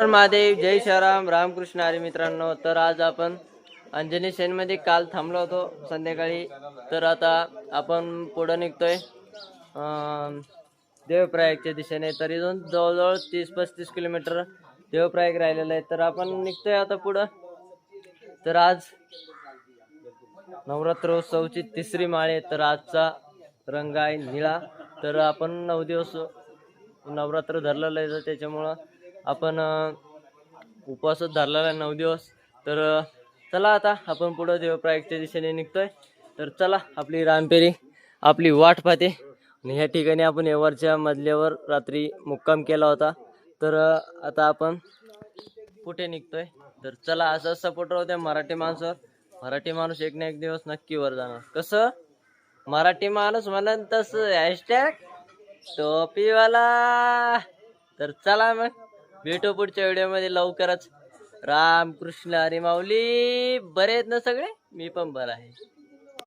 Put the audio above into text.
महादेव, जय श्रीराम, रामकृष्ण हरी. मित्रांनो, तर आज आपण अंजनी सेनमध्ये काल थांबलो होतो संध्याकाळी. तर आता आपण पुढे निघतोय देवप्रयागच्या दिशेने. तर इथून जवळजवळ 30-35 किलोमीटर देवप्रयाग राहिलेलं आहे. तर आपण निघतोय आता पुढं. तर आज नवरात्रोत्सवची तिसरी माळ आहे. तर आजचा रंग आहे निळा. तर आपण 9 दिवस नवरात्र धरलेलं आहे, त्याच्यामुळं आपण उपवासच धरलेला आहे 9 दिवस. तर चला आता आपण पुढं देवप्रयागच्या दिशेने निघतोय. तर चला, आपली रामपेरी आपली वाट पाहते. आणि ह्या ठिकाणी आपण एवरच्या मजल्यावर रात्री मुक्काम केला होता. तर आता आपण कुठे निघतोय. तर चला, असं सपोर्ट राहू द्या मराठी माणसावर. मराठी माणूस एक ना एक दिवस नक्की वर जाणार. कसं मराठी माणूस म्हणन तसं हॅशटॅग टोपीवाला. तर चला मग, भेटू पुढच्या व्हिडिओमध्ये लवकरच. रामकृष्ण हरी माऊली. बरे आहेत ना सगळे? मी पण बरा आहे.